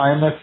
IMF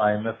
IMF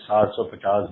750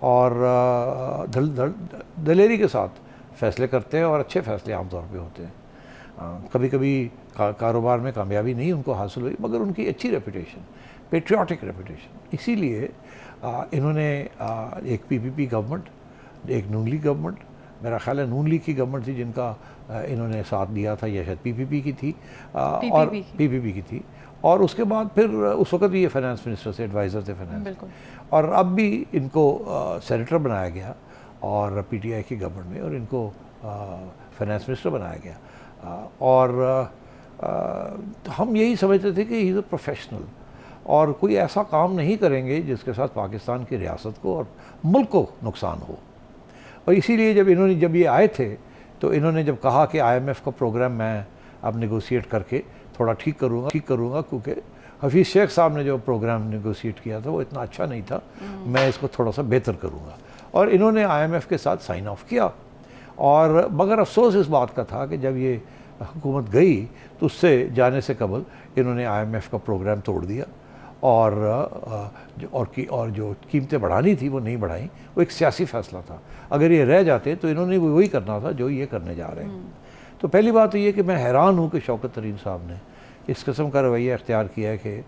اور دلیری کے ساتھ فیصلے کرتے ہیں اور اچھے فیصلے عام طور پہ ہوتے ہیں. کبھی کبھی کاروبار میں کامیابی نہیں ان کو حاصل ہوئی مگر ان کی اچھی ریپوٹیشن, پیٹریوٹک ریپوٹیشن. اسی لیے انہوں نے ایک پی پی پی گورنمنٹ, ایک نون لیگ گورنمنٹ, میرا خیال ہے نون لیگ کی گورنمنٹ تھی جن کا انہوں نے ساتھ دیا تھا, یا شاید پی پی پی کی تھی, اور پی پی پی کی تھی, اور اس کے بعد پھر اس وقت بھی یہ فائنانس منسٹر سے ایڈوائزر تھے فائنانس, اور اب بھی ان کو سینیٹر بنایا گیا اور پی ٹی آئی کی گورنمنٹ میں, اور ان کو فائنانس منسٹر بنایا گیا. اور ہم یہی سمجھتے تھے کہ ہی از اے پروفیشنل, اور کوئی ایسا کام نہیں کریں گے جس کے ساتھ پاکستان کی ریاست کو اور ملک کو نقصان ہو. اور اسی لیے جب یہ آئے تھے تو انہوں نے جب کہا کہ آئی ایم ایف کا پروگرام میں اب نیگوشیٹ کر کے تھوڑا ٹھیک کروں گا کیونکہ حفیظ شیخ صاحب نے جو پروگرام نیگوشیٹ کیا تھا وہ اتنا اچھا نہیں تھا, میں اس کو تھوڑا سا بہتر کروں گا. اور انہوں نے آئی ایم ایف کے ساتھ سائن آف کیا, اور مگر افسوس اس بات کا تھا کہ جب یہ حکومت گئی تو اس سے جانے سے قبل انہوں نے آئی ایم ایف کا پروگرام توڑ دیا, اور جو قیمتیں بڑھانی تھی وہ نہیں بڑھائیں. وہ ایک سیاسی فیصلہ تھا, اگر یہ رہ جاتے تو انہوں نے وہی کرنا تھا جو یہ کرنے جا رہے ہیں. تو پہلی بات تو یہ کہ میں حیران ہوں کہ شوکت ترین صاحب نے اس قسم کا رویہ اختیار کیا ہے کہ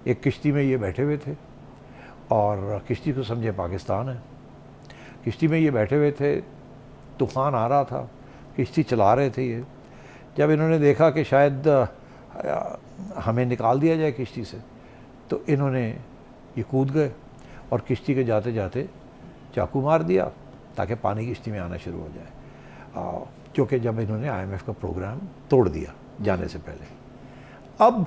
ایک کشتی میں یہ بیٹھے ہوئے تھے, اور کشتی کو سمجھے پاکستان ہے, کشتی میں یہ بیٹھے ہوئے تھے, طوفان آ رہا تھا, کشتی چلا رہے تھے یہ. جب انہوں نے دیکھا کہ شاید ہمیں نکال دیا جائے کشتی سے تو انہوں نے یہ کود گئے اور کشتی کے جاتے جاتے چاقو مار دیا تاکہ پانی کشتی میں آنا شروع ہو جائے, کیونکہ جب انہوں نے آئی ایم ایف کا پروگرام توڑ دیا جانے سے پہلے. اب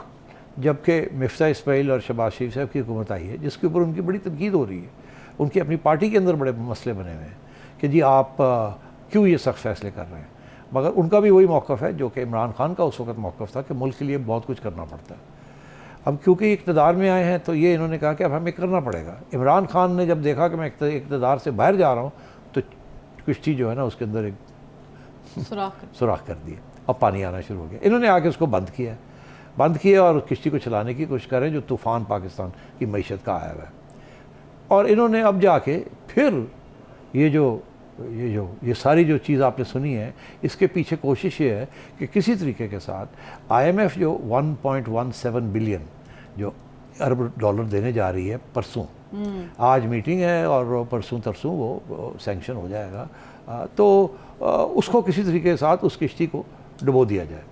جب کہ مفتاح اسماعیل اور شہباز شریف صاحب کی حکومت آئی ہے جس کے اوپر ان کی بڑی تنقید ہو رہی ہے, ان کی اپنی پارٹی کے اندر بڑے مسئلے بنے ہوئے ہیں کہ جی آپ کیوں یہ سخت فیصلے کر رہے ہیں, مگر ان کا بھی وہی موقف ہے جو کہ عمران خان کا اس وقت موقف تھا کہ ملک کے لیے بہت کچھ کرنا پڑتا ہے. اب کیونکہ یہ اقتدار میں آئے ہیں تو یہ انہوں نے کہا کہ اب ہمیں کرنا پڑے گا. عمران خان نے جب دیکھا کہ میں اقتدار سے باہر جا رہا ہوں تو کشتی جو ہے نا اس کے اندر ایک سوراخ کر دیا اور پانی آنا شروع ہو گیا. انہوں نے آ کے اس کو بند کیا اور کشتی کو چلانے کی کوشش کر رہے ہیں جو طوفان پاکستان کی معیشت کا آیا ہوا ہے. اور انہوں نے اب جا کے پھر یہ ساری جو چیز آپ نے سنی ہے اس کے پیچھے کوشش یہ ہے کہ کسی طریقے کے ساتھ آئی ایم ایف جو 1.17 بلین جو ارب ڈالر دینے جا رہی ہے پرسوں, آج میٹنگ ہے اور پرسوں ترسوں وہ سینکشن ہو جائے گا, تو اس کو کسی طریقے کے ساتھ اس کشتی کو ڈبو دیا جائے.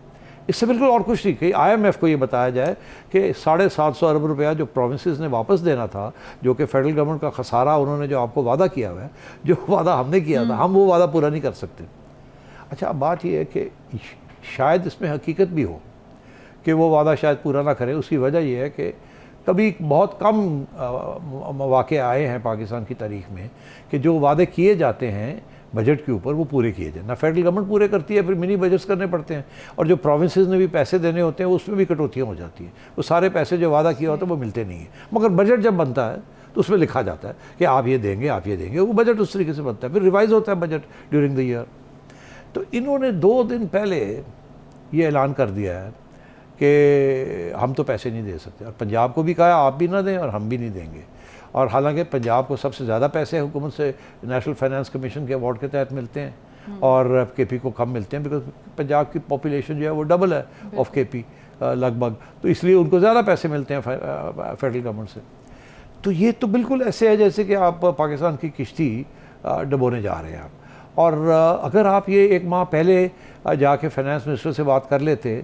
اس سے بالکل اور کچھ نہیں کہ آئی ایم ایف کو یہ بتایا جائے کہ 750 ارب روپیہ جو پروونسز نے واپس دینا تھا, جو کہ فیڈرل گورنمنٹ کا خسارہ انہوں نے جو آپ کو وعدہ کیا ہوا ہے, جو وعدہ ہم نے کیا تھا ہم وہ وعدہ پورا نہیں کر سکتے. اچھا اب بات یہ ہے کہ شاید اس میں حقیقت بھی ہو کہ وہ وعدہ شاید پورا نہ کرے. اس کی وجہ یہ ہے کہ کبھی بہت کم مواقع آئے ہیں پاکستان کی تاریخ میں کہ جو وعدے کیے جاتے ہیں بجٹ کے اوپر وہ پورے کیے جائیں. نہ فیڈرل گورنمنٹ پورے کرتی ہے, پھر منی بجٹس کرنے پڑتے ہیں, اور جو پروونسز نے بھی پیسے دینے ہوتے ہیں اس میں بھی کٹوتیاں ہو جاتی ہیں. وہ سارے پیسے جو وعدہ کیا ہوتا ہے وہ ملتے نہیں ہیں, مگر بجٹ جب بنتا ہے تو اس میں لکھا جاتا ہے کہ آپ یہ دیں گے, وہ بجٹ اس طریقے سے بنتا ہے, پھر ریوائز ہوتا ہے بجٹ ڈیورنگ دا ایئر. تو انہوں نے 2 دن پہلے یہ اعلان کر دیا ہے کہ ہم تو پیسے نہیں دے سکتے, اور پنجاب کو بھی کہا آپ بھی نہ دیں اور ہم بھی نہیں دیں گے. اور حالانکہ پنجاب کو سب سے زیادہ پیسے حکومت سے نیشنل فائنانس کمیشن کے ایوارڈ کے تحت ملتے ہیں اور کے پی کو کم ملتے ہیں, بیکاز پنجاب کی پاپولیشن جو ہے وہ ڈبل ہے آف کے پی لگ بھگ, تو اس لیے ان کو زیادہ پیسے ملتے ہیں فیڈرل گورنمنٹ سے. تو یہ تو بالکل ایسے ہے جیسے کہ آپ پاکستان کی کشتی ڈبونے جا رہے ہیں آپ. اور اگر آپ یہ 1 ماہ پہلے جا کے فائنانس منسٹر سے بات کر لیتے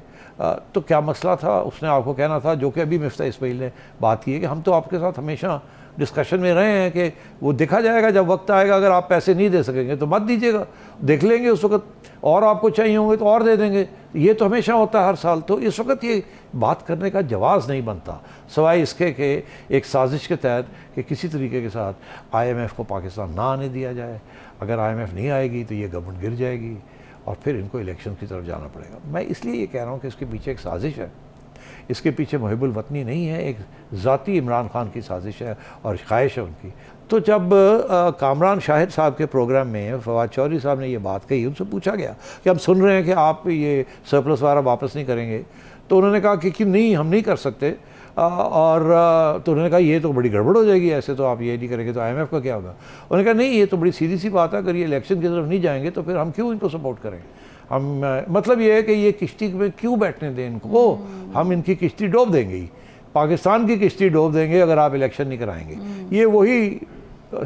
تو کیا مسئلہ تھا, اس نے آپ کو کہنا تھا, جو کہ ابھی مفتاح اسماعیل نے بات کی ہے کہ ہم تو آپ کے ساتھ ہمیشہ ڈسکشن میں رہے ہیں کہ وہ دیکھا جائے گا جب وقت آئے گا, اگر آپ پیسے نہیں دے سکیں گے تو مت دیجیے گا, دیکھ لیں گے اس وقت, اور آپ کو چاہیے ہوں گے تو اور دے دیں گے. یہ تو ہمیشہ ہوتا ہے ہر سال. تو اس وقت یہ بات کرنے کا جواز نہیں بنتا سوائے اس کے کہ ایک سازش کے تحت کہ کسی طریقے کے ساتھ آئی ایم ایف کو پاکستان نہ آنے دیا جائے. اگر آئی ایم ایف نہیں آئے گی تو یہ گورنمنٹ گر جائے گی اور پھر ان کو الیکشن کی طرف جانا پڑے گا. میں اس لیے یہ کہہ رہا ہوں کہ اس کے پیچھے ایک سازش ہے, اس کے پیچھے محب الوطنی نہیں ہے, ایک ذاتی عمران خان کی سازش ہے اور خواہش ہے ان کی. تو جب کامران شاہد صاحب کے پروگرام میں فواد چودھری صاحب نے یہ بات کہی, ان سے پوچھا گیا کہ ہم سن رہے ہیں کہ آپ یہ سرپلس وغیرہ واپس نہیں کریں گے, تو انہوں نے کہا کہ نہیں ہم نہیں کر سکتے, اور تو انہوں نے کہا یہ تو بڑی گڑبڑ ہو جائے گی، ایسے تو آپ یہ نہیں کریں گے تو IMF کا کیا ہوگا؟ انہوں نے کہا نہیں، یہ تو بڑی سیدھی سی بات ہے، اگر یہ الیکشن کی طرف نہیں جائیں گے تو پھر ہم کیوں ان کو سپورٹ کریں؟ ہم مطلب یہ ہے کہ یہ کشتی میں کیوں بیٹھنے دیں ان کو، ہم ان کی کشتی ڈوب دیں گے ہی، پاکستان کی کشتی ڈوب دیں گے اگر آپ الیکشن نہیں کرائیں گے۔ یہ وہی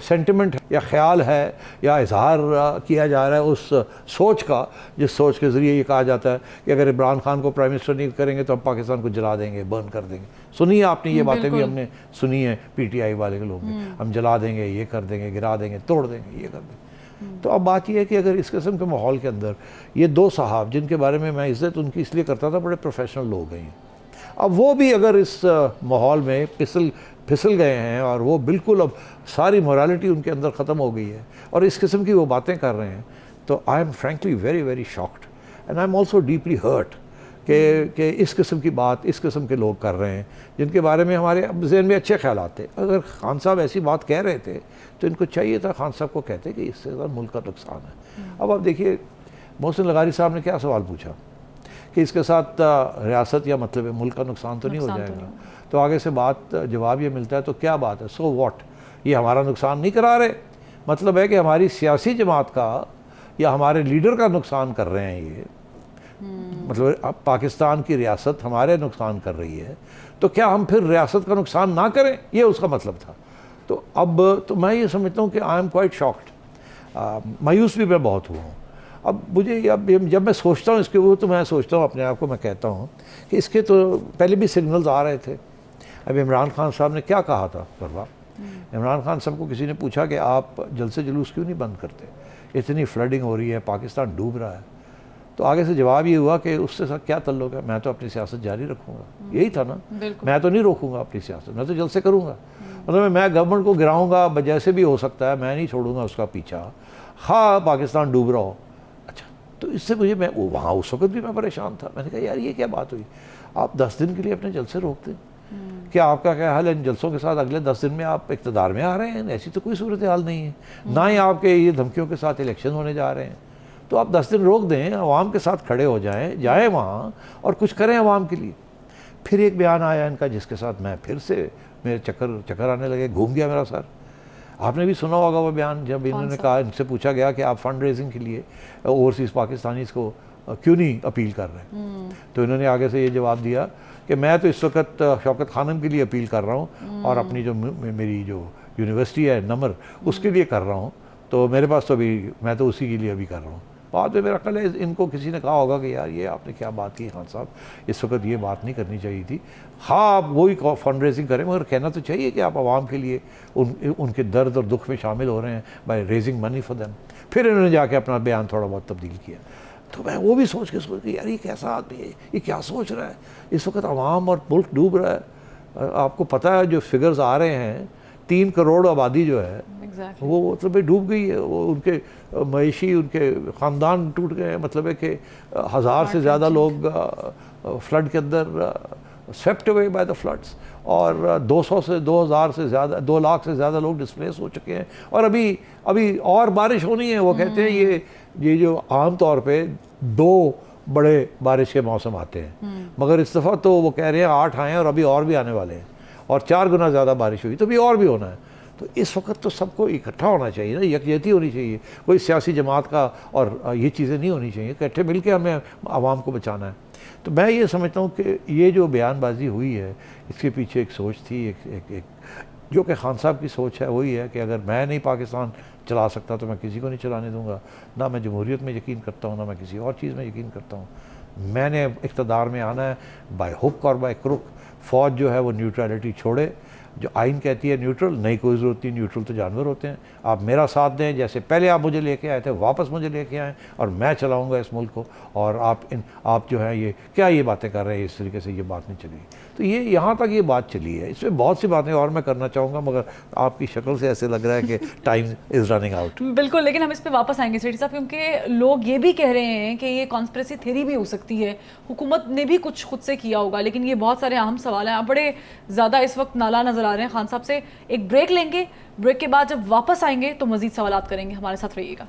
سینٹیمنٹ یا خیال ہے یا اظہار کیا جا رہا ہے اس سوچ کا، جس سوچ کے ذریعے یہ کہا جاتا ہے کہ اگر عمران خان کو پرائم منسٹر نہیں کریں گے تو ہم پاکستان کو جلا دیں گے، برن کر دیں گے۔ سنی ہے آپ نے یہ باتیں بھی، ہم نے سنی ہے PTI والے کے لوگ نے، ہم جلا دیں گے، یہ کر دیں گے، گرا دیں گے، توڑ دیں گے، یہ کر دیں گے۔ تو اب بات یہ ہے کہ اگر اس قسم کے ماحول کے اندر یہ دو صاحب جن کے بارے میں میں عزت ان کی اس لیے کرتا تھا، بڑے پروفیشنل لوگ ہیں، اب وہ بھی اگر اس ماحول میں پھسل گئے ہیں اور وہ بالکل اب ساری مورالٹی ان کے اندر ختم ہو گئی ہے اور اس قسم کی وہ باتیں کر رہے ہیں، تو I am frankly very very shocked and I am also deeply hurt کہ اس قسم کی بات اس قسم کے لوگ کر رہے ہیں جن کے بارے میں ہمارے ذہن میں اچھے خیالات تھے۔ اگر خان صاحب ایسی بات کہہ رہے تھے تو ان کو چاہیے تھا خان صاحب کو کہتے کہ اس سے زیادہ ملک کا نقصان ہے۔ اب آپ دیکھیے محسن لغاری صاحب نے کیا سوال پوچھا کہ اس کے ساتھ ریاست یا مطلب ملک کا نقصان تو نہیں ہو جائے گا، تو آگے سے بات جواب یہ ملتا ہے تو کیا بات ہے، سو واٹ، یہ ہمارا نقصان نہیں کرا رہے، مطلب ہے کہ ہماری سیاسی جماعت کا یا ہمارے لیڈر کا نقصان کر رہے ہیں، یہ مطلب اب پاکستان کی ریاست ہمارے نقصان کر رہی ہے تو کیا ہم پھر ریاست کا نقصان نہ کریں، یہ اس کا مطلب تھا۔ تو اب تو میں یہ سمجھتا ہوں کہ آئی ایم کوائٹ شاکڈ، مایوس بھی میں بہت ہوا ہوں۔ اب مجھے جب میں سوچتا ہوں اس کے اوپر تو میں سوچتا ہوں اپنے آپ کو، میں کہتا ہوں کہ اس کے تو پہلے بھی سگنلز آ رہے تھے۔ اب عمران خان صاحب نے کیا کہا تھا پروا، عمران خان صاحب کو کسی نے پوچھا کہ آپ جلسے جلوس کیوں نہیں بند کرتے، اتنی فلڈنگ ہو رہی ہے، پاکستان ڈوب رہا ہے، تو آگے سے جواب یہ ہوا کہ اس سے کیا تعلق ہے، میں تو اپنی سیاست جاری رکھوں گا، یہی تھا نا، میں تو نہیں روکوں گا اپنی سیاست، میں تو جلسے کروں گا، مطلب میں گورنمنٹ کو گراؤں گا جیسے بھی ہو سکتا ہے، میں نہیں چھوڑوں گا اس کا پیچھا، ہاں پاکستان ڈوب رہا ہو۔ اچھا، تو اس سے مجھے میں وہاں اس وقت بھی میں پریشان تھا، میں نے کہا یار یہ کیا بات ہوئی، آپ 10 دن کے لیے اپنے جلسے روک دیں، کیا آپ کا کیا حال ہے ان جلسوں کے ساتھ اگلے 10 دن میں آپ اقتدار میں آ رہے ہیں؟ ایسی تو کوئی صورتحال نہیں ہے، نہ ہی آپ کے یہ دھمکیوں کے ساتھ الیکشن ہونے جا رہے ہیں، تو آپ 10 دن روک دیں، عوام کے ساتھ کھڑے ہو جائیں وہاں اور کچھ کریں عوام کے لیے۔ پھر ایک بیان آیا ان کا جس کے ساتھ میں پھر سے میرے چکر آنے لگے، گھوم گیا میرا سر۔ آپ نے بھی سنا ہوگا وہ بیان، جب انہوں نے کہا، ان سے پوچھا گیا کہ آپ فنڈ ریزنگ کے لیے اوورسیز پاکستانیز کو کیوں نہیں اپیل کر رہے ہیں، تو انہوں نے آگے سے یہ جواب دیا کہ میں تو اس وقت شوکت خانم کے لیے اپیل کر رہا ہوں اور اپنی جو میری جو یونیورسٹی ہے نمر اس کے لیے کر رہا ہوں، تو میرے پاس تو ابھی میں تو اسی کے لیے ابھی کر رہا ہوں۔ بعد میں میرا خیال ہے ان کو کسی نے کہا ہوگا کہ یار یہ آپ نے کیا بات کی خان صاحب، اس وقت یہ بات نہیں کرنی چاہیے تھی، ہاں آپ وہی فنڈ ریزنگ کریں مگر کہنا تو چاہیے کہ آپ عوام کے لیے ان کے درد اور دکھ میں شامل ہو رہے ہیں by raising money for them. پھر انہوں نے جا کے اپنا بیان تھوڑا بہت تبدیل کیا، تو میں وہ بھی سوچ کے یار یہ کیسا آدمی ہے، یہ کیا سوچ رہا ہے، اس وقت عوام اور ملک ڈوب رہا ہے۔ آپ کو پتہ ہے جو فگرز آ رہے ہیں، 3 کروڑ آبادی جو ہے وہ مطلب ڈوب گئی ہے، وہ ان کے معیشی ان کے خاندان ٹوٹ گئے ہیں، مطلب ہے کہ 1000 سے زیادہ لوگ فلڈ کے اندر swept away by the floods, اور 200 سے 2000 سے زیادہ 2 لاکھ سے زیادہ لوگ ڈسپلیس ہو چکے ہیں، اور ابھی اور بارش ہونی ہے۔ وہ کہتے ہیں یہ جو عام طور پہ 2 بڑے بارش کے موسم آتے ہیں، مگر اس دفعہ تو وہ کہہ رہے ہیں 8 آئے ہیں اور ابھی اور بھی آنے والے ہیں، اور 4 گنا زیادہ بارش ہوئی تو ابھی اور بھی ہونا ہے۔ تو اس وقت تو سب کو اکٹھا ہونا چاہیے نا، یکجہتی ہونی چاہیے، کوئی سیاسی جماعت کا اور یہ چیزیں نہیں ہونی چاہیے، اکٹھے مل کے ہمیں عوام کو بچانا ہے۔ تو میں یہ سمجھتا ہوں کہ یہ جو بیان بازی ہوئی ہے اس کے پیچھے ایک سوچ تھی، ایک جو کہ خان صاحب کی سوچ ہے وہی ہے کہ اگر میں نہیں پاکستان چلا سکتا تو میں کسی کو نہیں چلانے دوں گا، نہ میں جمہوریت میں یقین کرتا ہوں، نہ میں کسی اور چیز میں یقین کرتا ہوں، میں نے اقتدار میں آنا ہے بائی ہک اور بائی کروک۔ فوج جو ہے وہ نیوٹرلٹی چھوڑے، جو آئین کہتی ہے نیوٹرل، نہیں کوئی ضرورت نہیں، نیوٹرل تو جانور ہوتے ہیں، آپ میرا ساتھ دیں جیسے پہلے آپ مجھے لے کے آئے تھے، واپس مجھے لے کے آئیں اور میں چلاؤں گا اس ملک کو، اور آپ جو ہیں یہ باتیں کر رہے ہیں، اس طریقے سے یہ بات نہیں چلی۔ تو یہ یہاں تک یہ بات چلی ہے، اس میں بہت سی باتیں اور میں کرنا چاہوں گا مگر آپ کی شکل سے ایسے لگ رہا ہے کہ ٹائم از رننگ آؤٹ۔ بالکل، لیکن ہم اس پہ واپس آئیں گے سیٹھی صاحب، کیونکہ لوگ یہ بھی کہہ رہے ہیں کہ یہ کانسپریسی تھیوری بھی ہو سکتی ہے، حکومت نے بھی کچھ خود سے کیا ہوگا، لیکن یہ بہت سارے اہم سوال ہیں۔ آپ بڑے زیادہ اس وقت نالا نظر آ رہے ہیں خان صاحب سے، ایک بریک لیں گے، بریک کے بعد جب واپس آئیں گے تو مزید سوالات کریں گے، ہمارے ساتھ رہیے گا۔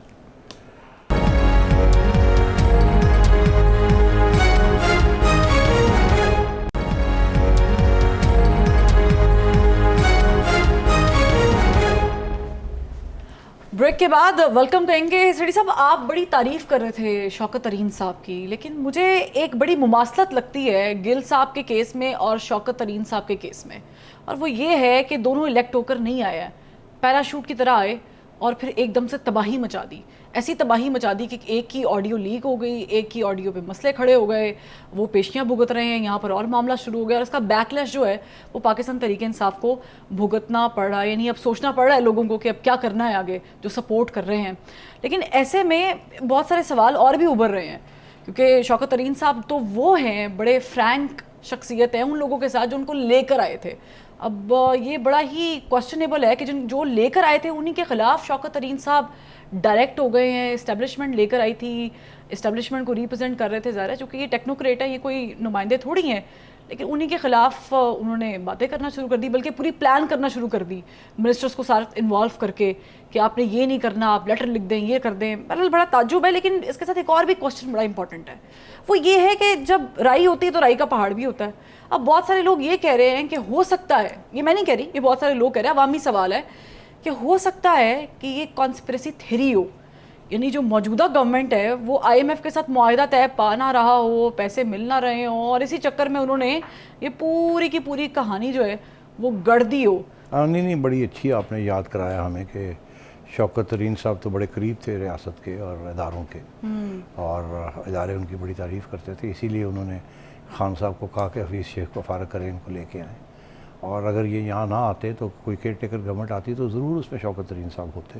بریک کے بعد ویلکم کہیں گے. سیٹھی صاحب آپ بڑی تعریف کر رہے تھے شوکت ترین صاحب کی, لیکن مجھے ایک بڑی مماثلت لگتی ہے گل صاحب کے کیس میں اور شوکت ترین صاحب کے کیس میں, اور وہ یہ ہے کہ دونوں الیکٹ ہو کر نہیں آئے ہیں, پیراشوٹ کی طرح آئے اور پھر ایک دم سے تباہی مچا دی. ایسی تباہی مچا دی کہ ایک کی آڈیو لیک ہو گئی, ایک کی آڈیو پہ مسئلے کھڑے ہو گئے, وہ پیشیاں بھگت رہے ہیں, یہاں پر اور معاملہ شروع ہو گیا, اور اس کا بیک لیش جو ہے وہ پاکستان تحریک انصاف کو بھگتنا پڑ رہا ہے. یعنی اب سوچنا پڑ رہا ہے لوگوں کو کہ اب کیا کرنا ہے آگے, جو سپورٹ کر رہے ہیں. لیکن ایسے میں بہت سارے سوال اور بھی ابھر رہے ہیں, کیونکہ شوکت ترین صاحب تو وہ ہیں, بڑے فرینک شخصیت ہیں ان لوگوں کے ساتھ جو ان کو لے کر آئے تھے. اب یہ بڑا ہی کوسچنیبل ہے کہ جو لے کر آئے تھے انہی کے خلاف شوکت ترین صاحب ڈائریکٹ ہو گئے ہیں. اسٹیبلشمنٹ لے کر آئی تھی, اسٹیبلشمنٹ کو ریپرزینٹ کر رہے تھے, ظاہر ہے چونکہ یہ ٹیکنوکریٹ ہے, یہ کوئی نمائندے تھوڑی ہیں, لیکن انہی کے خلاف انہوں نے باتیں کرنا شروع کر دی, بلکہ پوری پلان کرنا شروع کر دی منسٹرز کو ساتھ انوالو کر کے کہ آپ نے یہ نہیں کرنا, آپ لیٹر لکھ دیں, یہ کر دیں. بہرحال بڑا تعجب ہے, لیکن اس کے ساتھ ایک اور بھی کوسچن بڑا امپورٹنٹ ہے, وہ یہ ہے کہ جب رائی ہوتی ہے تو رائی کا پہاڑ بھی ہوتا ہے. اب بہت سارے لوگ یہ کہہ رہے ہیں کہ ہو سکتا ہے, یہ میں نہیں کہہ رہی, یہ بہت سارے لوگ کہہ رہے ہیں, عوامی سوال ہے کہ ہو سکتا ہے کہ یہ کانسپریسی تھیری ہو, یعنی جو موجودہ گورنمنٹ ہے وہ آئی ایم ایف کے ساتھ معاہدہ طے پا نہ رہا ہو, پیسے مل نہ رہے ہوں, اور اسی چکر میں انہوں نے یہ پوری کی پوری کہانی جو ہے وہ گڑ دی ہو. نہیں, بڑی اچھی آپ نے یاد کرایا ہمیں کہ شوکت ترین صاحب تو بڑے قریب تھے ریاست کے اور اداروں کے, اور ادارے ان کی بڑی تعریف کرتے تھے, اسی لیے انہوں نے خان صاحب کو کہا کہ حفیظ شیخ کو فارغ کریں, ان کو لے کے آئیں, اور اگر یہ یہاں نہ آتے تو کوئی کیئر ٹیکر گورنمنٹ آتی تو ضرور اس میں شوکت ترین صاحب ہوتے.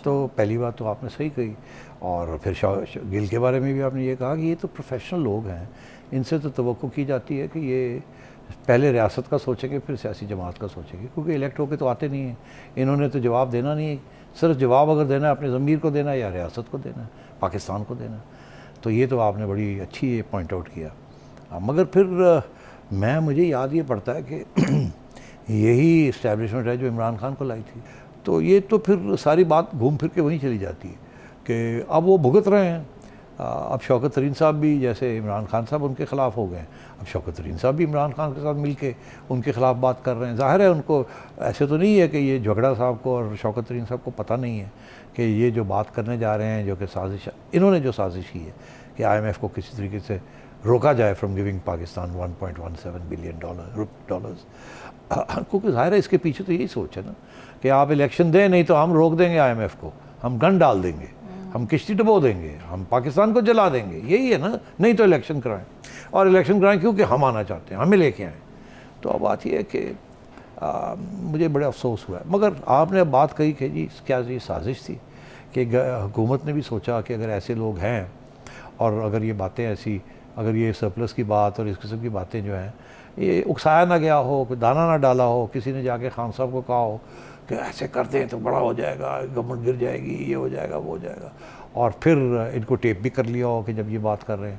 تو پہلی بات تو آپ نے صحیح کہی. اور پھر گل کے بارے میں بھی آپ نے یہ کہا کہ یہ تو پروفیشنل لوگ ہیں, ان سے تو توقع کی جاتی ہے کہ یہ پہلے ریاست کا سوچیں گے پھر سیاسی جماعت کا سوچیں گے, کیونکہ الیکٹ ہو کے تو آتے نہیں ہیں, انہوں نے تو جواب دینا نہیں ہے, صرف جواب اگر دینا ہے اپنے ضمیر کو دینا ہے یا ریاست کو دینا ہے, پاکستان کو دینا ہے. تو یہ تو آپ نے بڑی اچھی پوائنٹ آؤٹ کیا. مگر پھر مجھے یاد یہ پڑتا ہے کہ یہی اسٹیبلشمنٹ ہے جو عمران خان کو لائی تھی, تو یہ تو پھر ساری بات گھوم پھر کے وہیں چلی جاتی ہے کہ اب وہ بھگت رہے ہیں. اب شوکت ترین صاحب بھی جیسے عمران خان صاحب ان کے خلاف ہو گئے ہیں, اب شوکت ترین صاحب بھی عمران خان کے ساتھ مل کے ان کے خلاف بات کر رہے ہیں. ظاہر ہے ان کو ایسے تو نہیں ہے کہ یہ جھگڑا صاحب کو اور شوکت ترین صاحب کو پتہ نہیں ہے کہ یہ جو بات کرنے جا رہے ہیں, جو کہ سازش, انہوں نے جو سازش کی ہے کہ آئی ایم ایف کو کسی طریقے سے روکا جائے فرام گیونگ پاکستان $1.17 بلین, کیونکہ ظاہر ہے اس کے پیچھے تو یہی سوچ ہے نا کہ آپ الیکشن دیں, نہیں تو ہم روک دیں گے آئی ایم ایف کو, ہم گن ڈال دیں گے, ہم کشتی ڈبو دیں گے, ہم پاکستان کو جلا دیں گے, یہی ہے نا. نہیں تو الیکشن کرائیں, اور الیکشن کرائیں کیونکہ ہم آنا چاہتے ہیں, ہمیں لے کے آئیں. تو اب بات یہ ہے کہ مجھے بڑے افسوس ہوا ہے. مگر آپ نے بات کہی کہ جی کیا یہ سازش تھی کہ حکومت نے بھی سوچا کہ اگر ایسے لوگ ہیں اور اگر یہ باتیں ایسی, اگر یہ سرپلس کی بات اور اس قسم کی باتیں جو ہیں یہ اکسایا نہ گیا ہو, کوئی دانہ نہ ڈالا ہو, کسی نے جا کے خان صاحب کو کہا ہو کہ ایسے کر دیں تو بڑا ہو جائے گا, گورنمنٹ گر جائے گی, یہ ہو جائے گا, وہ ہو جائے گا, اور پھر ان کو ٹیپ بھی کر لیا ہو کہ جب یہ بات کر رہے ہیں.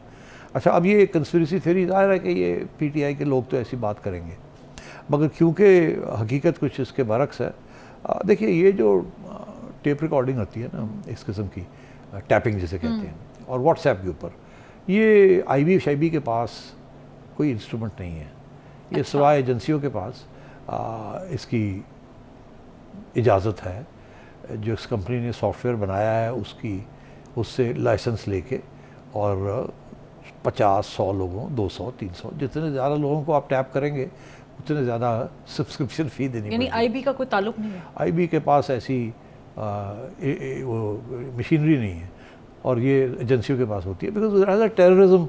اچھا, اب یہ کنسپریسی تھیوری, ظاہر ہے کہ یہ پی ٹی آئی کے لوگ تو ایسی بات کریں گے, مگر کیونکہ حقیقت کچھ اس کے برعکس ہے. دیکھیے یہ جو ٹیپ ریکارڈنگ ہوتی ہے نا اس قسم کی, ٹیپنگ جسے کہتے ہیں, اور واٹس ایپ کے اوپر, یہ آئی بی شائبی کے پاس کوئی انسٹرومنٹ نہیں ہے, یہ سوائے ایجنسیوں کے پاس اس کی اجازت ہے. جو اس کمپنی نے سافٹ ویئر بنایا ہے اس سے لائسنس لے کے, اور 50-100 لوگوں, 200, 300, جتنے زیادہ لوگوں کو آپ ٹیپ کریں گے اتنے زیادہ سبسکرپشن فی دینی پڑے گی. یعنی آئی بی کا کوئی تعلق نہیں ہے, آئی بی کے پاس ایسی وہ مشینری نہیں ہے, اور یہ ایجنسیوں کے پاس ہوتی ہے. بیکاز ٹیررزم,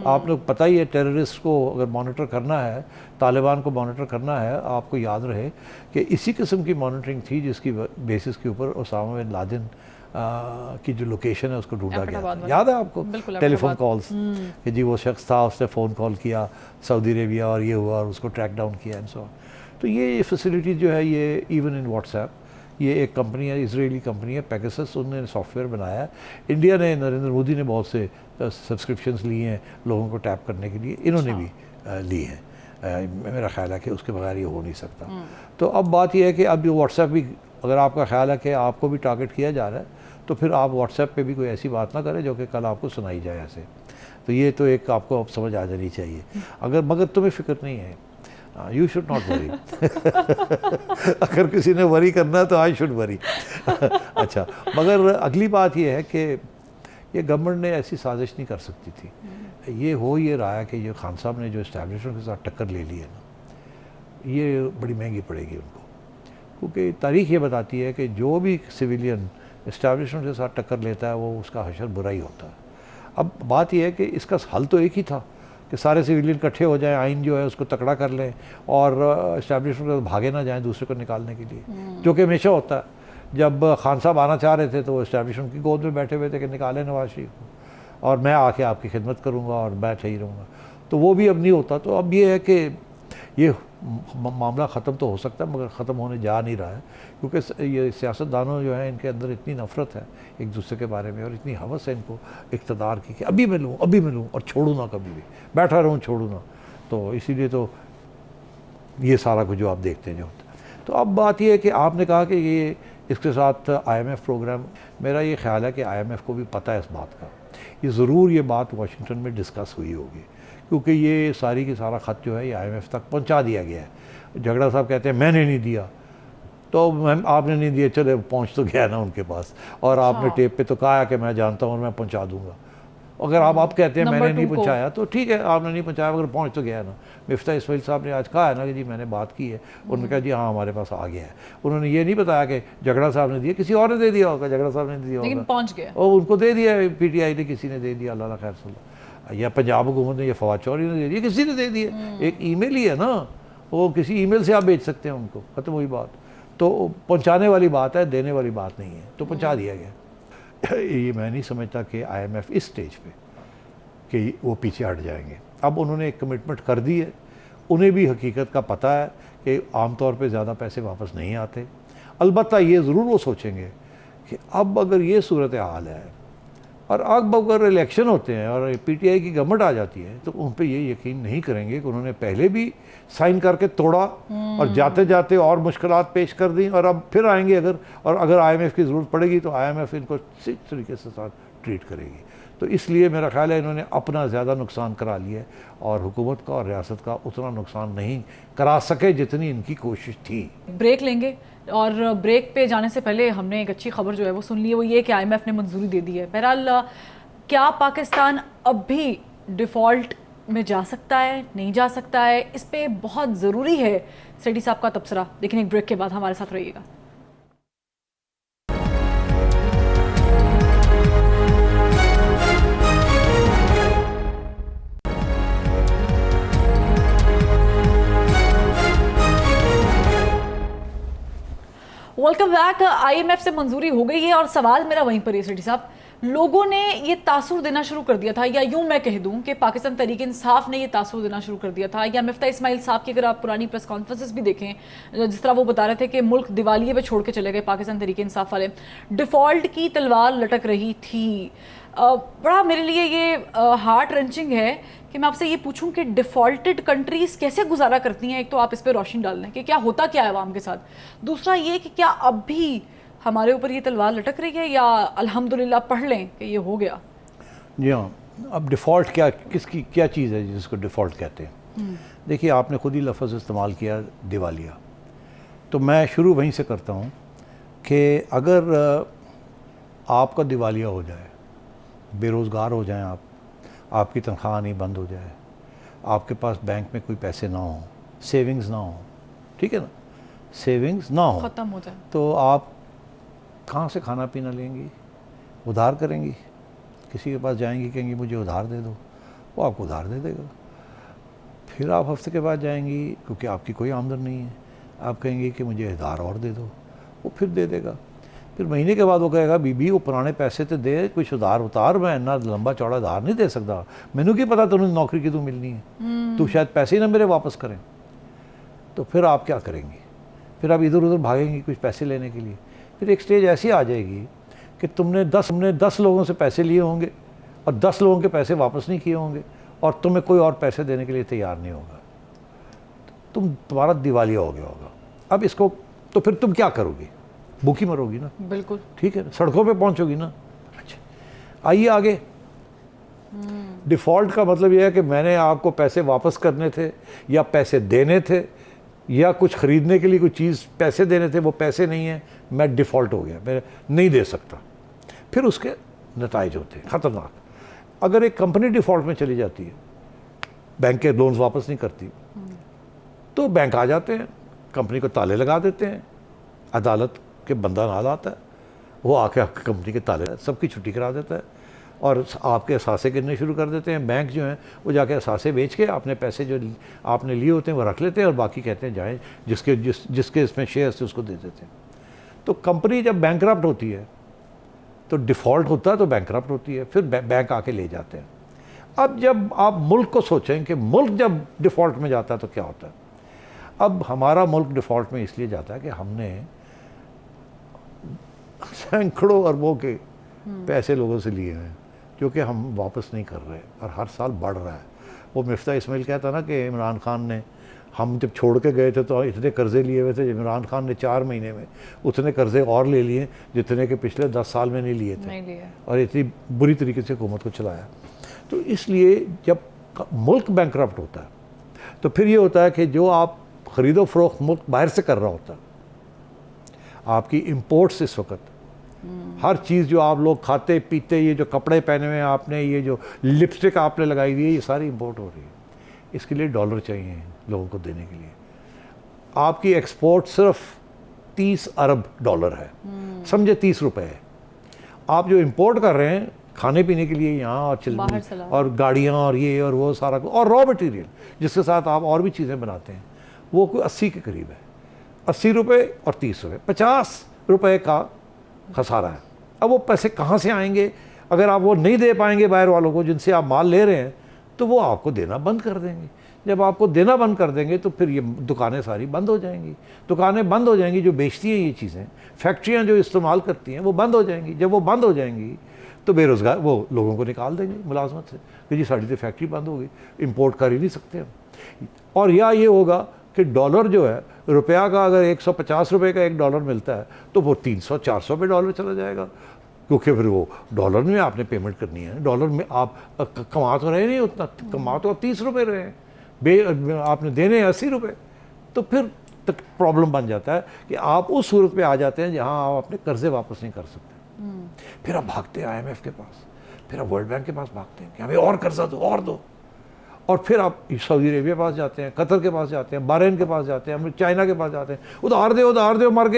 آپ نے پتہ ہی ہے, ٹیررسٹ کو اگر مانیٹر کرنا ہے, طالبان کو مانیٹر کرنا ہے, آپ کو یاد رہے کہ اسی قسم کی مانیٹرنگ تھی جس کی بیسس کے اوپر اسامہ بن لادن کی جو لوکیشن ہے اس کو ڈھونڈا گیا تھا. یاد ہے آپ کو ٹیلی فون کالز کہ جی وہ شخص تھا, اس نے فون کال کیا سعودی عربیہ اور یہ ہوا, اور اس کو ٹریک ڈاؤن کیا اینڈ سو. تو یہ فیسلٹی جو ہے یہ ایون ان واٹس ایپ, یہ ایک کمپنی ہے, اسرائیلی کمپنی ہے پیگاسس, انہوں نے سافٹ ویئر بنایا ہے. انڈیا نے, نریندر مودی نے بہت سے سبسکرپشنز لی ہیں لوگوں کو ٹیپ کرنے کے لیے, انہوں نے بھی لی ہیں. میرا خیال ہے کہ اس کے بغیر یہ ہو نہیں سکتا. تو اب بات یہ ہے کہ اب جو واٹس ایپ بھی, اگر آپ کا خیال ہے کہ آپ کو بھی ٹارگٹ کیا جا رہا ہے تو پھر آپ واٹس ایپ پہ بھی کوئی ایسی بات نہ کریں جو کہ کل آپ کو سنائی جائے ایسے. تو یہ تو ایک آپ کو اب سمجھ آ جانی چاہیے. مگر تمہیں فکر نہیں ہے, یو شوڈ ناٹ وری. اگر کسی نے وری کرنا ہے تو آئی شوڈ وری. اچھا, مگر اگلی بات یہ ہے کہ یہ گورنمنٹ نے ایسی سازش نہیں کر سکتی تھی. یہ رہا ہے کہ یہ خان صاحب نے جو اسٹیبلشمنٹ کے ساتھ ٹکر لے لی ہے نا, یہ بڑی مہنگی پڑے گی ان کو, کیونکہ تاریخ یہ بتاتی ہے کہ جو بھی سویلین اسٹیبلشمنٹ کے ساتھ ٹکر لیتا ہے وہ اس کا حشر برا ہی ہوتا ہے. اب بات یہ ہے کہ اس کا حل تو ایک ہی تھا کہ سارے سویلین اکٹھے ہو جائیں, آئین جو ہے اس کو تکڑا کر لیں اور اسٹیبلشمنٹ بھاگے نہ جائیں دوسرے کو نکالنے کے لیے, جو کہ ہمیشہ ہوتا ہے. جب خان صاحب آنا چاہ رہے تھے تو وہ اسٹیبلشمنٹ کی گود میں بیٹھے ہوئے تھے کہ نکالیں نواز شریف کو اور میں آ کے آپ کی خدمت کروں گا اور بیٹھے ہی رہوں گا. تو وہ بھی اب نہیں ہوتا. تو اب یہ ہے کہ یہ معاملہ ختم تو ہو سکتا ہے مگر ختم ہونے جا نہیں رہا ہے, کیونکہ یہ سیاستدانوں جو ہیں ان کے اندر اتنی نفرت ہے ایک دوسرے کے بارے میں اور اتنی ہوس ہے ان کو اقتدار کی کہ ابھی ملوں اور چھوڑوں نہ, کبھی بھی بیٹھا رہوں چھوڑوں نہ. تو اسی لیے تو یہ سارا کچھ جو آپ دیکھتے ہیں جو ہوتا ہے. تو اب بات یہ ہے کہ آپ نے کہا کہ یہ اس کے ساتھ آئی ایم ایف پروگرام, میرا یہ خیال ہے کہ آئی ایم ایف کو بھی پتہ ہے اس بات کا. یہ ضرور یہ بات واشنگٹن میں ڈسکس ہوئی ہوگی, کیونکہ یہ ساری کی سارا خط جو ہے یہ آئی ایم ایف تک پہنچا دیا گیا ہے. جھگڑا صاحب کہتے ہیں میں نے نہیں دیا, تو آپ نے نہیں دیا, چلے پہنچ تو گیا نا ان کے پاس, اور آپ نے ٹیپ پہ تو کہا کہ میں جانتا ہوں اور میں پہنچا دوں گا. اگر آپ کہتے ہیں میں نے نہیں پہنچایا تو ٹھیک ہے, آپ نے نہیں پہنچایا مگر پہنچ تو گیا نا. مفتاح اسماعیل صاحب نے آج کہا ہے نا کہ جی میں نے بات کی ہے, انہوں نے کہا جی ہاں ہمارے پاس آ گیا ہے. انہوں نے یہ نہیں بتایا کہ جھگڑا صاحب نے دیا, کسی اور نے دے دیا ہوگا, جھگڑا صاحب نے دیا ہوگا لیکن پہنچ گیا, اور ان کو دے دیا, پی ٹی آئی نے کسی نے دے دیا, اللہ خیر صلی اللہ, یا پنجاب حکومت نے, یا فواد چوہدری نے دے دیا, کسی نے دے دیا. ایک ای میل ہی ہے نا, وہ کسی ای میل سے آپ بھیج سکتے ہیں ان کو, ختم ہوئی بات. تو پہنچانے والی بات ہے, دینے والی بات نہیں ہے, تو پہنچا دیا گیا. یہ میں نہیں سمجھتا کہ آئی ایم ایف اس سٹیج پہ کہ وہ پیچھے ہٹ جائیں گے. اب انہوں نے ایک کمٹمنٹ کر دی ہے, انہیں بھی حقیقت کا پتہ ہے کہ عام طور پہ زیادہ پیسے واپس نہیں آتے. البتہ یہ ضرور وہ سوچیں گے کہ اب اگر یہ صورتحال ہے اور اب اگر الیکشن ہوتے ہیں اور پی ٹی آئی کی گورنمنٹ آ جاتی ہے تو ان پہ یہ یقین نہیں کریں گے کہ انہوں نے پہلے بھی سائن کر کے توڑا اور جاتے جاتے اور مشکلات پیش کر دیں, اور اب پھر آئیں گے اگر آئی ایم ایف کی ضرورت پڑے گی تو آئی ایم ایف ان کو اسی طریقے سے ساتھ ٹریٹ کرے گی. تو اس لیے میرا خیال ہے انہوں نے اپنا زیادہ نقصان کرا لیا ہے اور حکومت کا اور ریاست کا اتنا نقصان نہیں کرا سکے جتنی ان کی کوشش تھی. بریک لیں گے, اور بریک پہ جانے سے پہلے ہم نے ایک اچھی خبر جو ہے وہ سن لی ہے, وہ یہ کہ آئی ایم ایف نے منظوری دے دی ہے. بہرحال کیا پاکستان اب بھی ڈیفالٹ میں جا سکتا ہے, نہیں جا سکتا ہے, اس پہ بہت ضروری ہے سیٹھی صاحب کا تبصرہ. لیکن ایک بریک کے بعد ہمارے ساتھ رہیے گا. Welcome back. I M F سے منظوری ہو گئی ہے اور سوال میرا وہیں پر ہے سیٹھی صاحب, لوگوں نے یہ تاثر دینا شروع کر دیا تھا, یا یوں میں کہہ دوں کہ پاکستان تحریک انصاف نے یہ تاثر دینا شروع کر دیا تھا, یا مفتاح اسماعیل صاحب کی اگر آپ پرانی پریس کانفرنسز بھی دیکھیں جس طرح وہ بتا رہے تھے کہ ملک دیوالیے پہ چھوڑ کے چلے گئے پاکستان تحریک انصاف والے, ڈیفالٹ کی تلوار لٹک رہی تھی. بڑا میرے لیے یہ ہارٹ رنچنگ ہے کہ میں آپ سے یہ پوچھوں کہ ڈیفالٹڈ کنٹریز کیسے گزارا کرتی ہیں. ایک تو آپ اس پہ روشنی ڈال دیں کہ کیا ہوتا کیا ہے عوام کے ساتھ, دوسرا یہ کہ کیا اب بھی ہمارے اوپر یہ تلوار لٹک رہی ہے, یا الحمدللہ پڑھ لیں کہ یہ ہو گیا. جی ہاں, اب ڈیفالٹ کیا چیز ہے جس کو ڈیفالٹ کہتے ہیں. دیکھیے آپ نے خود ہی لفظ استعمال کیا دیوالیہ, تو میں شروع وہیں سے کرتا ہوں کہ اگر آپ کا دیوالیہ ہو جائے, بے روزگار ہو جائیں آپ کی تنخواہ آنی بند ہو جائے, آپ کے پاس بینک میں کوئی پیسے نہ ہوں, سیونگز نہ ہوں, ٹھیک ہے نا, سیونگز نہ ہوں, ختم ہو جائے, تو آپ کہاں سے کھانا پینا لیں گی؟ ادھار کریں گی, کسی کے پاس جائیں گی کہیں گی مجھے ادھار دے دو, وہ آپ کو ادھار دے دے گا. پھر آپ ہفتے کے بعد جائیں گی کیونکہ آپ کی کوئی آمدن نہیں ہے, آپ کہیں گے کہ مجھے ادھار اور دے دو, وہ پھر دے دے گا. پھر مہینے کے بعد وہ کہے گا بی بی وہ پرانے پیسے تو دے, کچھ ادھار اتار, میں اتنا لمبا چوڑا ادھار نہیں دے سکتا, مینوں کی پتا تمہیں نوکری کی تو ملنی ہے, تو شاید پیسے ہی نہ میرے واپس کریں. تو پھر آپ کیا کریں گی؟ پھر آپ ادھر ادھر بھاگیں گی کچھ پیسے لینے کے لیے. پھر ایک سٹیج ایسی آ جائے گی کہ تم نے 10 لوگوں سے پیسے لیے ہوں گے اور 10 لوگوں کے پیسے واپس نہیں کیے ہوں گے, اور تمہیں کوئی اور پیسے دینے کے لیے تیار نہیں ہوگا, تمہارا دیوالیہ ہو گیا ہوگا. اب اس کو تو پھر تم کیا کرو گی؟ بھوکی مرو گی نا, بالکل ٹھیک ہے, سڑکوں پہ پہنچو گی نا. اچھا آئیے آگے, ڈیفالٹ کا مطلب یہ ہے کہ میں نے آپ کو پیسے واپس کرنے تھے یا پیسے دینے تھے یا کچھ خریدنے کے لیے کوئی چیز پیسے دینے تھے، وہ پیسے نہیں ہیں، میں ڈیفالٹ ہو گیا، میں نہیں دے سکتا. پھر اس کے نتائج ہوتے ہیں خطرناک. اگر ایک کمپنی ڈیفالٹ میں چلی جاتی ہے، بینک کے لونز واپس نہیں کرتی، تو بینک آ جاتے ہیں، کمپنی کو تالے لگا دیتے ہیں، عدالت کے بندہ نال آتا ہے، وہ آ کے کمپنی کے تالے سب کی چھٹی کرا دیتا ہے اور آپ کے اثاثے گرنے شروع کر دیتے ہیں. بینک جو ہیں وہ جا کے اثاثے بیچ کے اپنے پیسے جو آپ نے لیے ہوتے ہیں وہ رکھ لیتے ہیں اور باقی کہتے ہیں جائیں جس کے اس میں شیئرز تھے اس کو دے دیتے ہیں. تو کمپنی جب بینکرپٹ ہوتی ہے تو ڈیفالٹ ہوتا ہے تو بینکرپٹ ہوتی ہے، پھر بینک آ کے لے جاتے ہیں. اب جب آپ ملک کو سوچیں کہ ملک جب ڈیفالٹ میں جاتا ہے تو کیا ہوتا ہے. اب ہمارا ملک ڈیفالٹ میں اس لیے جاتا ہے کہ ہم نے سینکڑوں اربوں کے پیسے لوگوں سے لیے ہیں جو کہ ہم واپس نہیں کر رہے اور ہر سال بڑھ رہا ہے. وہ مفتاح اسماعیل کہتا نا کہ عمران خان نے، ہم جب چھوڑ کے گئے تھے تو اتنے قرضے لیے ہوئے تھے، عمران خان نے 4 مہینے میں اتنے قرضے اور لے لیے جتنے کہ پچھلے 10 سال میں نہیں لیے تھے اور اتنی بری طریقے سے حکومت کو چلایا. تو اس لیے جب ملک بینکرپٹ ہوتا ہے تو پھر یہ ہوتا ہے کہ جو آپ خرید و فروخت ملک باہر سے کر رہا ہوتا ہے، آپ کی امپورٹس اس وقت ہر چیز جو آپ لوگ کھاتے پیتے، یہ جو کپڑے پہنے ہوئے ہیں آپ نے، یہ جو لپسٹک آپ نے لگائی ہوئی ہے، یہ ساری امپورٹ ہو رہی ہے. اس کے لیے ڈالر چاہیے لوگوں کو دینے کے لیے. آپ کی ایکسپورٹ صرف 30 ارب ڈالر ہے، سمجھے 30 روپے ہے. آپ جو امپورٹ کر رہے ہیں کھانے پینے کے لیے یہاں اور گاڑیاں اور یہ اور وہ سارا اور را مٹیریل جس کے ساتھ آپ اور بھی چیزیں بناتے ہیں، وہ کوئی 80 کے قریب ہے. 80 روپے اور 30 روپے، 50 روپے کا خسارہ ہے. اب وہ پیسے کہاں سے آئیں گے؟ اگر آپ وہ نہیں دے پائیں گے باہر والوں کو جن سے آپ مال لے رہے ہیں تو وہ آپ کو دینا بند کر دیں گے. جب آپ کو دینا بند کر دیں گے تو پھر یہ دکانیں ساری بند ہو جائیں گی. دکانیں بند ہو جائیں گی جو بیچتی ہیں یہ چیزیں، فیکٹریاں جو استعمال کرتی ہیں وہ بند ہو جائیں گی. جب وہ بند ہو جائیں گی تو بے روزگار وہ لوگوں کو نکال دیں گے ملازمت سے کہ جی ساڑی تو فیکٹری بند ہو گئی، امپورٹ کر ہی نہیں سکتے ہم. اور یا یہ ہوگا کہ ڈالر جو ہے، روپیہ کا اگر 150 روپے کا 1 ڈالر ملتا ہے تو وہ 300-400 پہ ڈالر چلا جائے گا، کیونکہ پھر وہ ڈالر میں آپ نے پیمنٹ کرنی ہے. ڈالر میں آپ کما تو رہے نہیں اتنا، کما تو آپ 30 روپے رہے ہیں، آپ نے دینے 80 روپے. تو پھر تک پرابلم بن جاتا ہے کہ آپ اس صورت پہ آ جاتے ہیں جہاں آپ اپنے قرضے واپس نہیں کر سکتے. پھر آپ بھاگتے ہیں IMF کے پاس، پھر آپ ورلڈ بینک کے پاس بھاگتے ہیں کہ ہمیں اور قرضہ دو اور دو. اور پھر آپ سعودی عربیہ کے پاس جاتے ہیں، قطر کے پاس جاتے ہیں، بحرین کے پاس جاتے ہیں، چائنا کے پاس جاتے ہیں، ادھار دے مر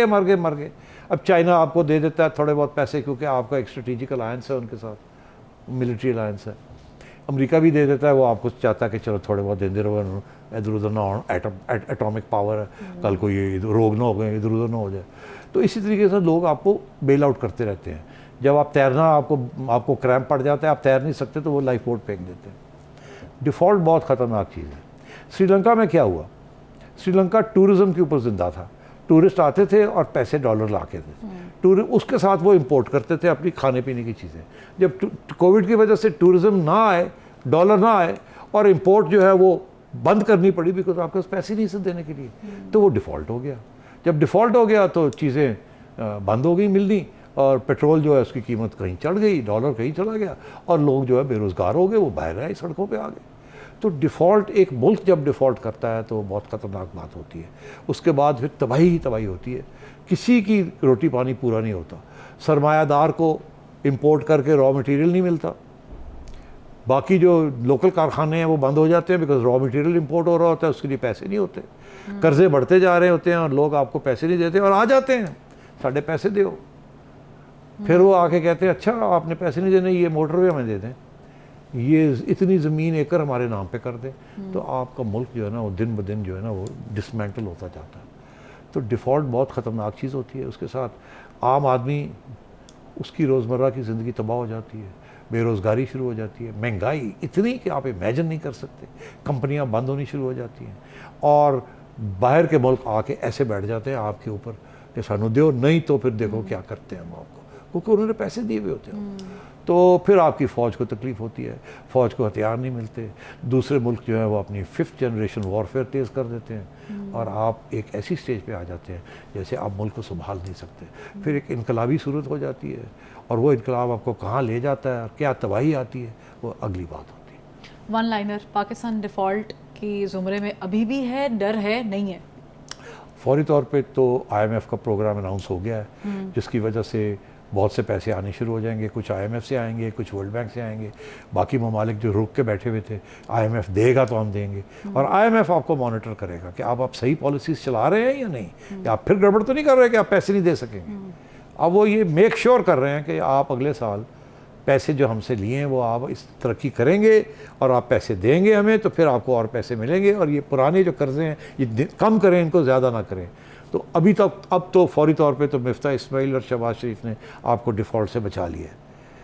گئے. اب چائنا آپ کو دے دیتا ہے تھوڑے بہت پیسے کیونکہ آپ کا ایک اسٹریٹجک الائنس ہے ان کے ساتھ، ملٹری الائنس ہے. امریکہ بھی دے دیتا ہے، وہ آپ کو چاہتا ہے کہ چلو تھوڑے بہت دے رہو، ادھر ادھر نہ ہو، ایٹامک پاور ہے، کل کو یہ روگ نہ ہو گئے، ادھر ادھر نہ ہو جائے. تو اسی طریقے سے لوگ آپ کو بیل آؤٹ کرتے رہتے ہیں. جب آپ تیرنا آپ کو کریمپ پڑ جاتا ہے، آپ تیر نہیں سکتے تو وہ لائف بوٹ پھینک دیتے ہیں. ڈیفالٹ بہت خطرناک چیز ہے. سری لنکا میں کیا ہوا؟ سری لنکا ٹورزم کے اوپر زندہ تھا. ٹورسٹ آتے تھے اور پیسے ڈالر لا کے تھے، اس کے ساتھ وہ امپورٹ کرتے تھے اپنی کھانے پینے کی چیزیں. جب کووڈ کی وجہ سے ٹورزم نہ آئے، ڈالر نہ آئے اور امپورٹ جو ہے وہ بند کرنی پڑی بیکاز آپ کے پاس پیسے نہیں سے دینے کے لیے، تو وہ ڈیفالٹ ہو گیا. جب ڈیفالٹ ہو گیا تو چیزیں بند ہو گئی ملنی اور پیٹرول جو ہے اس کی قیمت کہیں چڑھ گئی، ڈالر کہیں چلا گیا اور لوگ جو ہے بے روزگار ہو گئے، وہ باہر آئے سڑکوں پہ آ گئے. تو ڈیفالٹ، ایک ملک جب ڈیفالٹ کرتا ہے تو بہت خطرناک بات ہوتی ہے. اس کے بعد پھر تباہی ہی تباہی ہوتی ہے، کسی کی روٹی پانی پورا نہیں ہوتا. سرمایہ دار کو امپورٹ کر کے را مٹیریل نہیں ملتا، باقی جو لوکل کارخانے ہیں وہ بند ہو جاتے ہیں بیکاز را مٹیریل امپورٹ ہو رہا ہوتا ہے، اس کے لیے پیسے نہیں ہوتے. قرضے بڑھتے جا رہے ہوتے ہیں اور لوگ آپ کو پیسے نہیں دیتے اور آ جاتے ہیں ساڑھے پیسے دیو. پھر وہ آ کے کہتے ہیں اچھا آپ نے پیسے نہیں دینے، یہ موٹر وے ہمیں دے دیں، یہ اتنی زمین ایکڑ ہمارے نام پہ کر دیں. تو آپ کا ملک جو ہے نا وہ دن بدن جو ہے نا وہ ڈسمینٹل ہوتا جاتا ہے. تو ڈیفالٹ بہت خطرناک چیز ہوتی ہے. اس کے ساتھ عام آدمی، اس کی روزمرہ کی زندگی تباہ ہو جاتی ہے، بے روزگاری شروع ہو جاتی ہے، مہنگائی اتنی کہ آپ امیجن نہیں کر سکتے، کمپنیاں بند ہونی شروع ہو جاتی ہیں اور باہر کے ملک آ کے ایسے بیٹھ جاتے ہیں آپ کے اوپر کہ سانو دیو، نہیں تو پھر دیکھو کیا کرتے ہیں ہم آپ کو، کیونکہ انہوں نے پیسے دیے ہوئے ہوتے ہیں. تو پھر آپ کی فوج کو تکلیف ہوتی ہے، فوج کو ہتھیار نہیں ملتے، دوسرے ملک جو ہے وہ اپنی 5th جنریشن وارفیئر تیز کر دیتے ہیں اور آپ ایک ایسی سٹیج پہ آ جاتے ہیں جیسے آپ ملک کو سنبھال نہیں سکتے. پھر ایک انقلابی صورت ہو جاتی ہے اور وہ انقلاب آپ کو کہاں لے جاتا ہے اور کیا تباہی آتی ہے وہ اگلی بات ہوتی ہے. ون لائنر، پاکستان ڈیفالٹ کی زمرے میں ابھی بھی ہے، ڈر ہے نہیں ہے؟ فوری طور پہ تو آئی ایم ایف کا پروگرام اناؤنس ہو گیا ہے، جس کی وجہ سے بہت سے پیسے آنے شروع ہو جائیں گے. کچھ آئی ایم ایف سے آئیں گے، کچھ ورلڈ بینک سے آئیں گے. باقی ممالک جو رک کے بیٹھے ہوئے تھے آئی ایم ایف دے گا تو ہم دیں گے، اور آئی ایم ایف آپ کو مانیٹر کرے گا کہ آپ صحیح پالیسیز چلا رہے ہیں یا نہیں، کہ آپ پھر گڑبڑ تو نہیں کر رہے کہ آپ پیسے نہیں دے سکیں گے. اب وہ یہ میک شور کر رہے ہیں کہ آپ اگلے سال پیسے جو ہم سے لیے ہیں وہ آپ اس ترقی کریں گے اور آپ پیسے دیں گے ہمیں، تو پھر آپ کو اور پیسے ملیں گے، اور یہ پرانے جو قرضے ہیں یہ کم کریں، ان کو زیادہ نہ کریں. تو ابھی تک اب تو فوری طور پہ تو مفتاح اسماعیل اور شہباز شریف نے آپ کو ڈیفالٹ سے بچا لیا ہے.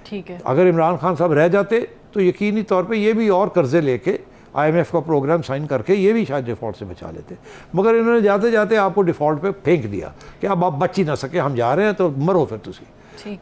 ٹھیک ہے. اگر عمران خان صاحب رہ جاتے تو یقینی طور پہ یہ بھی اور قرضے لے کے آئی ایم ایف کا پروگرام سائن کر کے یہ بھی شاید ڈیفالٹ سے بچا لیتے، مگر انہوں نے جاتے جاتے آپ کو ڈیفالٹ پہ پھینک دیا کہ اب آپ بچ ہی نہ سکے، ہم جا رہے ہیں تو مرو پھر تسی.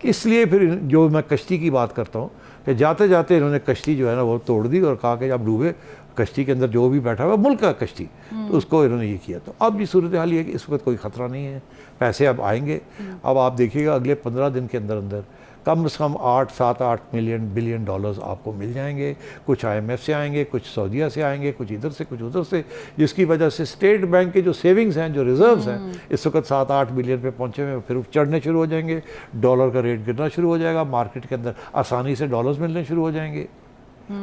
اس لیے پھر جو میں کشتی کی بات کرتا ہوں کہ جاتے جاتے انہوں نے کشتی جو ہے نا وہ توڑ دی اور کہا کہ اب ڈوبے، کشتی کے اندر جو بھی بیٹھا ہوا ملک کا کشتی، تو اس کو انہوں نے یہ کیا. تو اب یہ صورتحال یہ ہے کہ اس وقت کوئی خطرہ نہیں ہے، پیسے اب آئیں گے. اب آپ دیکھیے گا اگلے 15 دن کے اندر اندر کم از کم 8 بلین ڈالرز آپ کو مل جائیں گے. کچھ آئی ایم ایف سے آئیں گے، کچھ سعودیہ سے آئیں گے، کچھ ادھر سے کچھ ادھر سے، جس کی وجہ سے اسٹیٹ بینک کے جو سیونگز ہیں، جو ریزروز ہیں، اس وقت 7-8 بلین پہ پہنچے ہوئے، پھر چڑھنے شروع ہو جائیں گے. ڈالر کا ریٹ گرنا شروع ہو جائے گا، مارکیٹ کے اندر آسانی سے ڈالرز ملنے شروع ہو جائیں گے،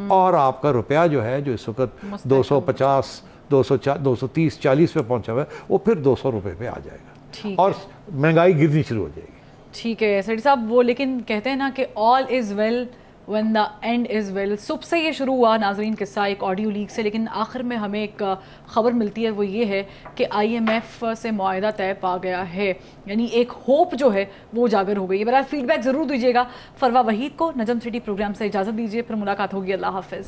اور آپ کا روپیہ جو ہے جو اس وقت 250 230 40 پہ پہنچا ہوا ہے وہ پھر 200 روپے پہ آ جائے گا، اور مہنگائی گرنی شروع ہو جائے گی. ٹھیک ہے سیٹھی صاحب، وہ لیکن کہتے ہیں نا کہ all is well when the end is well. صبح سے یہ شروع ہوا ناظرین قصہ ایک آڈیو لیک سے، لیکن آخر میں ہمیں ایک خبر ملتی ہے، وہ یہ ہے کہ آئی ایم ایف سے معاہدہ طے پا گیا ہے، یعنی ایک ہوپ جو ہے وہ اجاگر ہو گئی ہے. برحال فیڈ بیک ضرور دیجیے گا. فروا وحید کو نجم سٹی پروگرام سے اجازت دیجیے، پھر ملاقات ہوگی. اللہ حافظ.